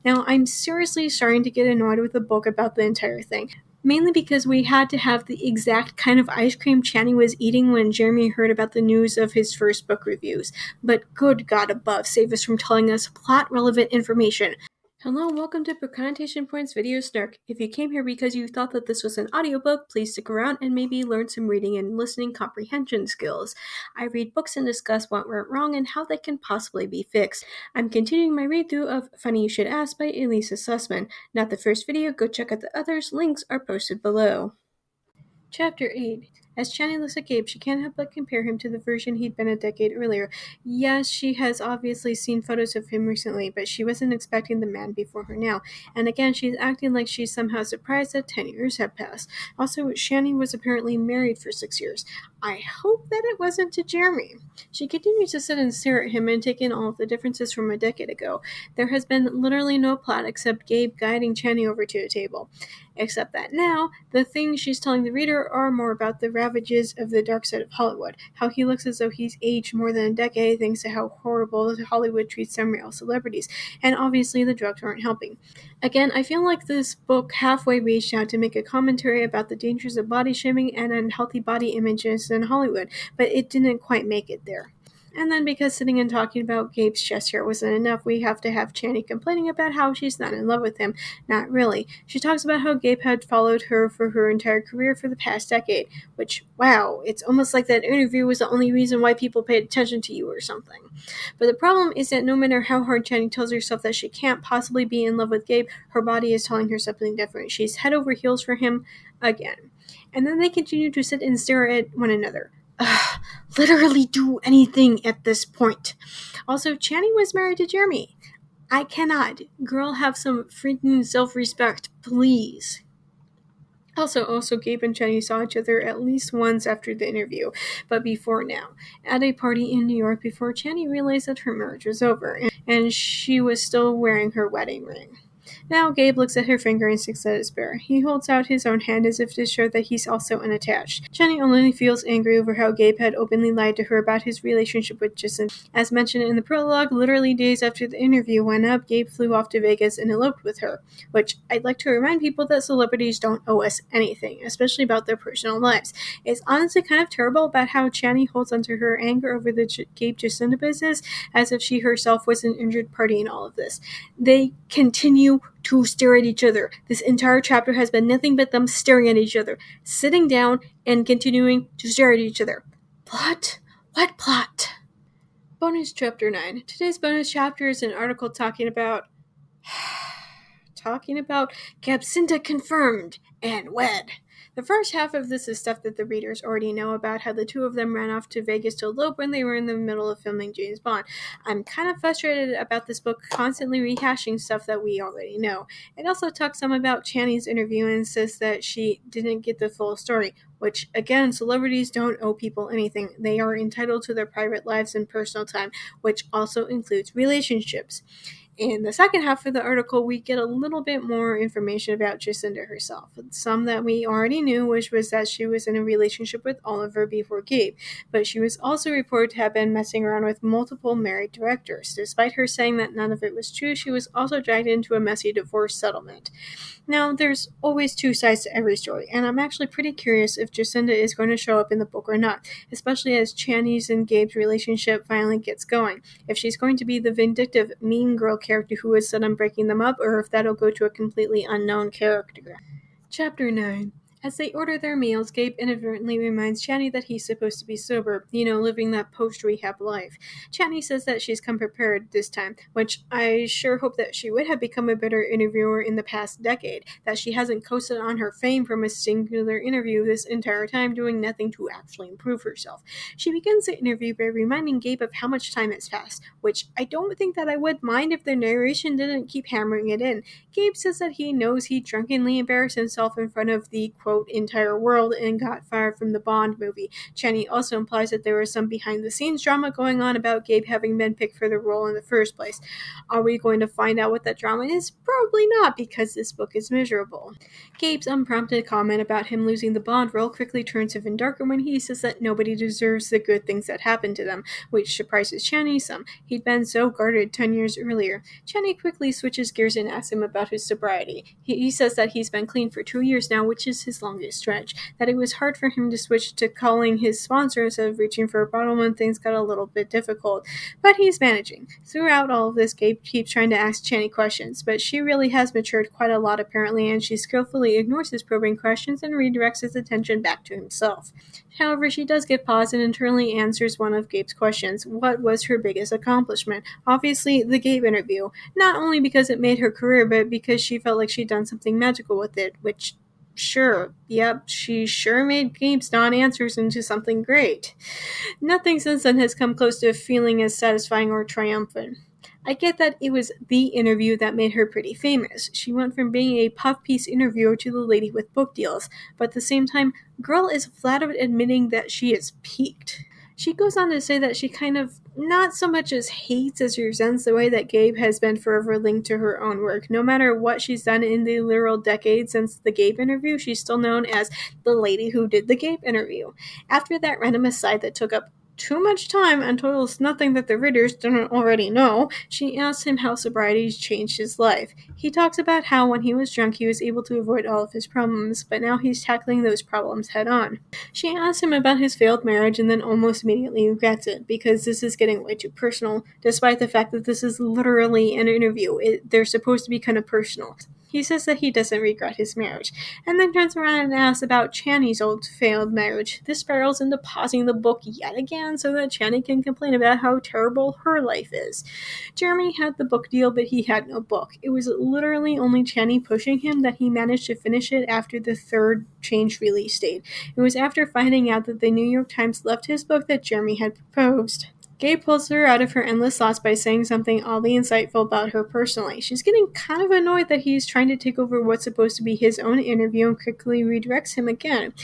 Now, I'm seriously starting to get annoyed with the book about the entire thing. Mainly because we had to have the exact kind of ice cream Channing was eating when Jeremy heard about the news of his first book reviews. But good God above, save us from telling us plot-relevant information. Hello and welcome to Proconnotation Point's video Snark. If you came here because you thought that this was an audiobook, please stick around and maybe learn some reading and listening comprehension skills. I read books and discuss what went wrong and how they can possibly be fixed. I'm continuing my read-through of Funny You Should Ask by Elissa Sussman. Not the first video, go check out the others, links are posted below. Chapter 8. As Channing looks at Gabe, she can't help but compare him to the version he'd been a decade earlier. Yes, she has obviously seen photos of him recently, but she wasn't expecting the man before her now. And again, she's acting like she's somehow surprised that 10 years have passed. Also, Channing was apparently married for 6 years. I hope that it wasn't to Jeremy. She continues to sit and stare at him and take in all of the differences from a decade ago. There has been literally no plot except Gabe guiding Channing over to a table. Except that now, the things she's telling the reader are more about the ravages of the dark side of Hollywood, how he looks as though he's aged more than a decade thanks to how horrible Hollywood treats some male celebrities, and obviously the drugs aren't helping. Again, I feel like this book halfway reached out to make a commentary about the dangers of body shaming and unhealthy body images in Hollywood, but it didn't quite make it there. And then because sitting and talking about Gabe's chest hair wasn't enough, we have to have Channing complaining about how she's not in love with him. Not really. She talks about how Gabe had followed her for her entire career for the past decade, which, wow, it's almost like that interview was the only reason why people paid attention to you or something. But the problem is that no matter how hard Channing tells herself that she can't possibly be in love with Gabe, her body is telling her something different. She's head over heels for him again. And then they continue to sit and stare at one another. Literally do anything at this point. Also, Channing was married to Jeremy. I cannot. Girl, have some freaking self-respect, please. Also, Gabe and Channing saw each other at least once after the interview, but before now. At a party in New York before Channing realized that her marriage was over, and she was still wearing her wedding ring. Now Gabe looks at her finger and sticks at his bear. He holds out his own hand as if to show that he's also unattached. Channing only feels angry over how Gabe had openly lied to her about his relationship with Jason. As mentioned in the prologue, literally days after the interview went up, Gabe flew off to Vegas and eloped with her. Which, I'd like to remind people that celebrities don't owe us anything, especially about their personal lives. It's honestly kind of terrible about how Channing holds onto her anger over the Gabe Jacinda business as if she herself was an injured party in all of this. They continue to stare at each other. This entire chapter has been nothing but them staring at each other, sitting down and continuing to stare at each other. Plot? What plot? Bonus Chapter 9. Today's bonus chapter is an article talking about Gabsinta confirmed and wed. The first half of this is stuff that the readers already know about how the two of them ran off to Vegas to elope when they were in the middle of filming James Bond. I'm kind of frustrated about this book constantly rehashing stuff that we already know. It also talks some about Channing's interview and says that she didn't get the full story, which, again, celebrities don't owe people anything. They are entitled to their private lives and personal time, which also includes relationships. In the second half of the article, we get a little bit more information about Jacinda herself. Some that we already knew, which was that she was in a relationship with Oliver before Gabe, but she was also reported to have been messing around with multiple married directors. Despite her saying that none of it was true, she was also dragged into a messy divorce settlement. Now, there's always two sides to every story, and I'm actually pretty curious if Jacinda is going to show up in the book or not, especially as Channing's and Gabe's relationship finally gets going. If she's going to be the vindictive, mean girl character who is set on breaking them up, or if that'll go to a completely unknown character. Chapter 9. As they order their meals, Gabe inadvertently reminds Channing that he's supposed to be sober, living that post-rehab life. Channing says that she's come prepared this time, which I sure hope that she would have become a better interviewer in the past decade, that she hasn't coasted on her fame from a singular interview this entire time doing nothing to actually improve herself. She begins the interview by reminding Gabe of how much time has passed, which I don't think that I would mind if the narration didn't keep hammering it in. Gabe says that he knows he drunkenly embarrassed himself in front of the, quote, entire world and got fired from the Bond movie. Channing also implies that there was some behind-the-scenes drama going on about Gabe having been picked for the role in the first place. Are we going to find out what that drama is? probably not because this book is miserable. Gabe's unprompted comment about him losing the Bond role quickly turns even darker when he says that nobody deserves the good things that happen to them, which surprises Channy some. He'd been so guarded 10 years earlier. Channy quickly switches gears and asks him about his sobriety. He says that he's been clean for 2 years now, which is his longest stretch, that it was hard for him to switch to calling his sponsor instead of reaching for a bottle when things got a little bit difficult. But he's managing. Throughout all of this, Gabe keeps trying to ask Channy questions, but she really has matured quite a lot apparently, and she skillfully ignores his probing questions and redirects his attention back to himself. However, she does get paused and internally answers one of Gabe's questions. What was her biggest accomplishment? Obviously, the Gabe interview. Not only because it made her career, but because she felt like she'd done something magical with it, which, sure, yep, she sure made Gabe's non-answers into something great. Nothing since then has come close to feeling as satisfying or triumphant. I get that it was the interview that made her pretty famous. She went from being a puff piece interviewer to the lady with book deals, but at the same time, girl is flat out admitting that she is peaked. She goes on to say that she kind of not so much as hates as resents the way that Gabe has been forever linked to her own work. No matter what she's done in the literal decade since the Gabe interview, she's still known as the lady who did the Gabe interview. After that random aside that took up too much time and told us nothing that the readers didn't already know, she asks him how sobriety's changed his life. He talks about how when he was drunk he was able to avoid all of his problems, but now he's tackling those problems head on. She asks him about his failed marriage and then almost immediately regrets it, because this is getting way too personal, despite the fact that this is literally an interview. They're supposed to be kind of personal. He says that he doesn't regret his marriage, and then turns around and asks about Channy's old failed marriage. This spirals into pausing the book yet again so that Channy can complain about how terrible her life is. Jeremy had the book deal, but he had no book. It was literally only Channy pushing him that he managed to finish it after the third changed release date. It was after finding out that the New York Times left his book that Jeremy had proposed. Gabe pulls her out of her endless thoughts by saying something oddly insightful about her personally. She's getting kind of annoyed that he's trying to take over what's supposed to be his own interview and quickly redirects him again.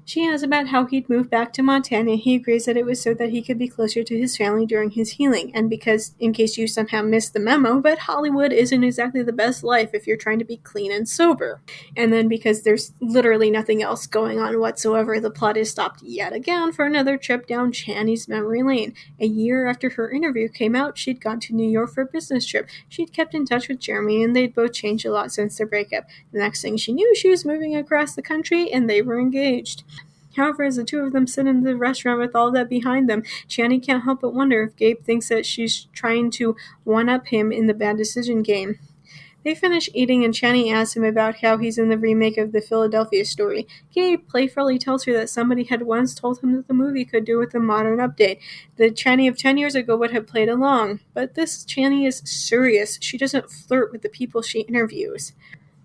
She asks about how he'd moved back to Montana. He agrees that it was so that he could be closer to his family during his healing, and because, in case you somehow missed the memo, but Hollywood isn't exactly the best life if you're trying to be clean and sober. And then because there's literally nothing else going on whatsoever, the plot is stopped yet again for another trip down Channy's memory lane. A year after her interview came out, she'd gone to New York for a business trip. She'd kept in touch with Jeremy, and they'd both changed a lot since their breakup. The next thing she knew, she was moving across the country, and they were engaged. However, as the two of them sit in the restaurant with all that behind them, Channy can't help but wonder if Gabe thinks that she's trying to one-up him in the bad decision game. They finish eating, and Channy asks him about how he's in the remake of the Philadelphia story. Gabe playfully tells her that somebody had once told him that the movie could do with a modern update. The Channy of 10 years ago would have played along. But this Channy is serious. She doesn't flirt with the people she interviews.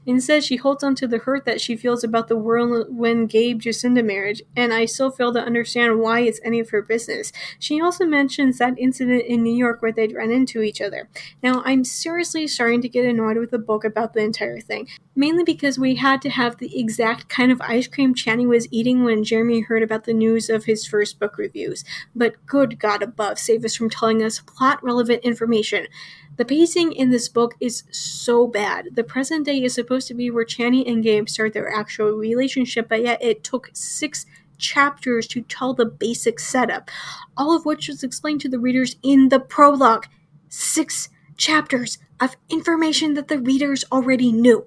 Instead, she holds on to the hurt that she feels about the whirlwind Gabe-Jacinda marriage, and I still fail to understand why it's any of her business. She also mentions that incident in New York where they'd run into each other. Now, I'm seriously starting to get annoyed with the book about the entire thing, mainly because we had to have the exact kind of ice cream Channy was eating when Jeremy heard about the news of his first book reviews. But good God above, save us from telling us plot-relevant information. The pacing in this book is so bad. The present day is supposed to be where Channy and Gabe start their actual relationship, but yet it took 6 chapters to tell the basic setup, all of which was explained to the readers in the prologue. 6 chapters of information that the readers already knew.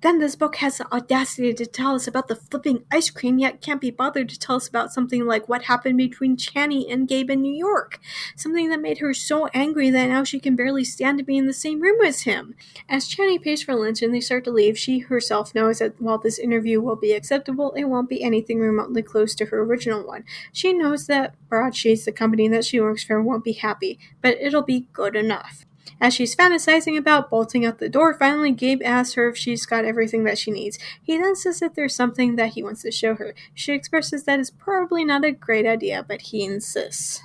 Then this book has the audacity to tell us about the flipping ice cream, yet can't be bothered to tell us about something like what happened between Channy and Gabe in New York. Something that made her so angry that now she can barely stand to be in the same room as him. As Channy pays for lunch and they start to leave, she herself knows that while this interview will be acceptable, it won't be anything remotely close to her original one. She knows that Broadsheets, the company that she works for, won't be happy, but it'll be good enough. As she's fantasizing about bolting out the door, finally Gabe asks her if she's got everything that she needs. He then says that there's something that he wants to show her. She expresses that it's probably not a great idea, but he insists.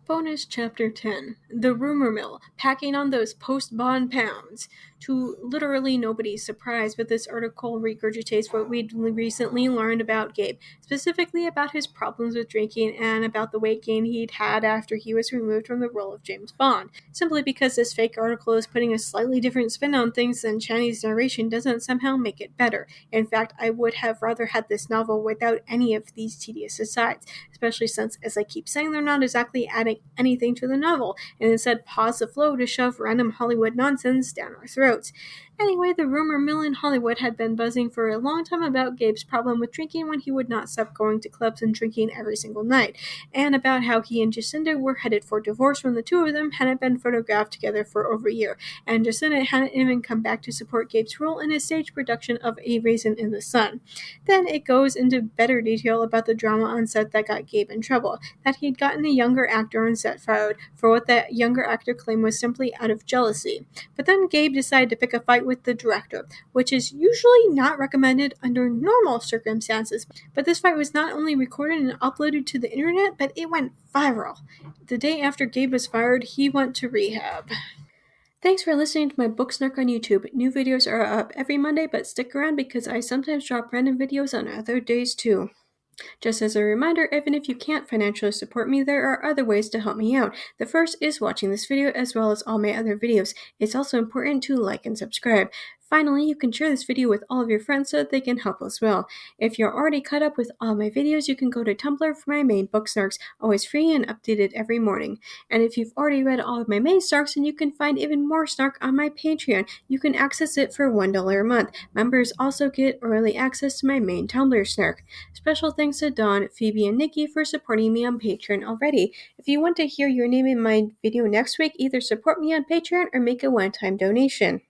Bonus Chapter 10, The Rumor Mill, Packing on Those Post-Bond Pounds. To literally nobody's surprise, but this article regurgitates what we'd recently learned about Gabe, specifically about his problems with drinking and about the weight gain he'd had after he was removed from the role of James Bond. Simply because this fake article is putting a slightly different spin on things than Channy's narration doesn't somehow make it better. In fact, I would have rather had this novel without any of these tedious asides, especially since, as I keep saying, they're not exactly adding anything to the novel, and instead pause the flow to shove random Hollywood nonsense down our throats. Anyway, the rumor mill in Hollywood had been buzzing for a long time about Gabe's problem with drinking when he would not stop going to clubs and drinking every single night, and about how he and Jacinda were headed for divorce when the two of them hadn't been photographed together for over a year, and Jacinda hadn't even come back to support Gabe's role in his stage production of A Raisin in the Sun. Then it goes into better detail about the drama on set that got Gabe in trouble, that he'd gotten a younger actor on set fired for what that younger actor claimed was simply out of jealousy. But then Gabe decided to pick a fight with the director, which is usually not recommended under normal circumstances. But this fight was not only recorded and uploaded to the internet, but it went viral. The day after Gabe was fired, he went to rehab. Thanks for listening to my book Snark on YouTube. New videos are up every Monday, but stick around because I sometimes drop random videos on other days too. Just as a reminder, even if you can't financially support me, there are other ways to help me out. The first is watching this video as well as all my other videos. It's also important to like and subscribe. Finally, you can share this video with all of your friends so that they can help as well. If you're already caught up with all my videos, you can go to Tumblr for my main book Snarks, always free and updated every morning. And if you've already read all of my main Snarks, then you can find even more Snark on my Patreon. You can access it for $1 a month. Members also get early access to my main Tumblr Snark. Special thanks to Dawn, Phoebe, and Nikki for supporting me on Patreon already. If you want to hear your name in my video next week, either support me on Patreon or make a one-time donation.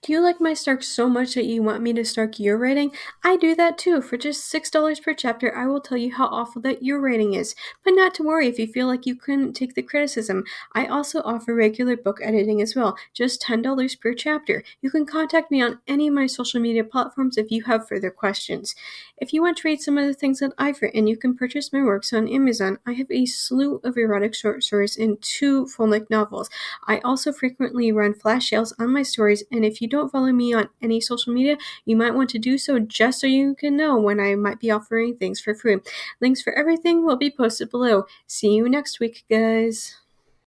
Do you like my Snark so much that you want me to Snark your rating? I do that too. For just $6 per chapter, I will tell you how awful that your rating is. But not to worry if you feel like you couldn't take the criticism. I also offer regular book editing as well, just $10 per chapter. You can contact me on any of my social media platforms if you have further questions. If you want to read some of the things that I've written, you can purchase my works on Amazon. I have a slew of erotic short stories and 2 full-length novels. I also frequently run flash sales on my stories, and if you don't follow me on any social media, you might want to do so just so you can know when I might be offering things for free. Links for everything will be posted below. See you next week, guys.